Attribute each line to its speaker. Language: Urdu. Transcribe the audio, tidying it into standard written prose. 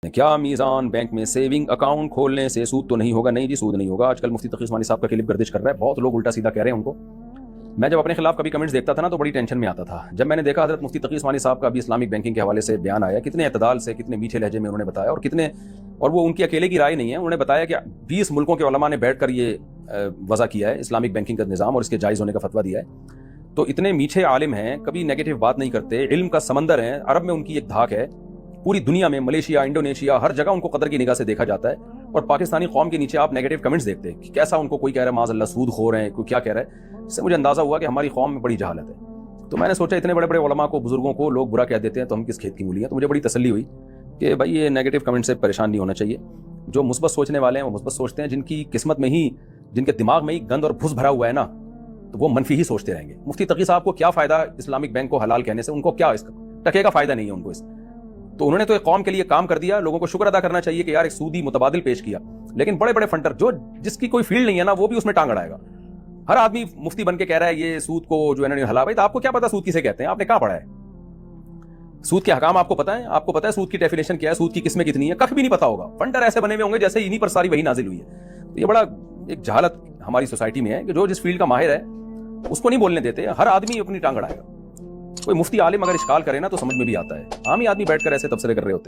Speaker 1: کیا میزان بینک میں سیونگ اکاؤنٹ کھولنے سے سود تو نہیں ہوگا؟ نہیں جی، سود نہیں ہوگا۔ آج کل مفتی تقی عثمانی صاحب کا کلپ گردش کر رہا ہے، بہت لوگ الٹا سیدھا کہہ رہے ہیں ان کو۔ میں جب اپنے خلاف کبھی کمنٹس دیکھتا تھا نا تو بڑی ٹینشن میں آتا تھا۔ جب میں نے دیکھا حضرت مفتی تقی عثمانی صاحب کا بھی اسلامک بینکنگ کے حوالے سے بیان آیا، کتنے اعتدال سے، کتنے میٹھے لہجے میں انہوں نے بتایا، اور وہ ان کی اکیلے کی رائے نہیں ہے۔ انہوں نے بتایا کہ 20 ملکوں کے علماء نے بیٹھ کر یہ وضع کیا ہے اسلامک بینکنگ کا نظام اور اس کے جائز ہونے کا فتویٰ دیا ہے۔ تو اتنے میٹھے عالم ہیں، کبھی نیگیٹو بات نہیں کرتے، علم کا سمندر ہے۔ عرب میں ان کی ایک دھاک ہے، پوری دنیا میں ملیشیا، انڈونیشیا، ہر جگہ ان کو قدر کی نگاہ سے دیکھا جاتا ہے۔ اور پاکستانی قوم کے نیچے آپ نیگیٹو کمنٹس دیکھتے ہیں کہ کیسا ان کو کوئی کہہ رہا ہے معاذ اللہ سود خور ہیں، کوئی کیا کہہ رہا ہے۔ اس سے مجھے اندازہ ہوا کہ ہماری قوم میں بڑی جہالت ہے۔ تو میں نے سوچا اتنے بڑے بڑے علماء کو، بزرگوں کو لوگ برا کہہ دیتے ہیں تو ہم کس کھیت کی مولی ہیں۔ تو مجھے بڑی تسلی ہوئی کہ بھائی یہ نیگیٹو کمنٹ سے پریشان نہیں ہونا چاہیے۔ جو مثبت سوچنے والے ہیں وہ مثبت سوچتے ہیں، جن کی قسمت میں ہی، جن کے دماغ میں ہی گند اور بھس بھرا ہوا ہے نا، تو وہ منفی ہی سوچتے رہیں گے۔ مفتی تقی صاحب کو کیا فائدہ اسلامک بینک کو حلال کہنے سے؟ ان کو کیا اس کا ٹکے کا فائدہ نہیں ہے ان کو اس۔ تو انہوں نے تو ایک قوم کے لیے کام کر دیا۔ لوگوں کو شکر ادا کرنا چاہیے کہ یار ایک سودی متبادل پیش کیا۔ لیکن بڑے بڑے فنڈر جس کی کوئی فیلڈ نہیں ہے نا، وہ بھی اس میں ٹانگ اڑائے گا۔ ہر آدمی مفتی بن کے کہہ رہا ہے یہ سود کو جو انہوں نے حلال، بھائی تو آپ کو کیا پتا سود کسے کہتے ہیں؟ آپ نے کہاں پڑھا ہے؟ سود کے حکام آپ کو پتہ ہے؟ آپ کو پتہ ہے سود کی ڈیفینیشن کیا ہے؟ سود کی قسمیں کتنی ہے؟ کخ بھی نہیں پتا ہوگا۔ فنڈر ایسے بنے ہوئے ہوں گے جیسے انہی پر ساری وہی نازل ہوئی ہے۔ تو یہ بڑا ایک جہالت ہماری سوسائٹی میں ہے کہ جو جس فیلڈ کا ماہر ہے اس کو نہیں بولنے دیتے، ہر آدمی اپنی ٹانگ اڑائے گا۔ کوئی مفتی عالم اگر اشکال کرے نا تو سمجھ میں بھی آتا ہے، عام ہی آدمی بیٹھ کر ایسے تبصرے کر رہے ہوتے ہیں۔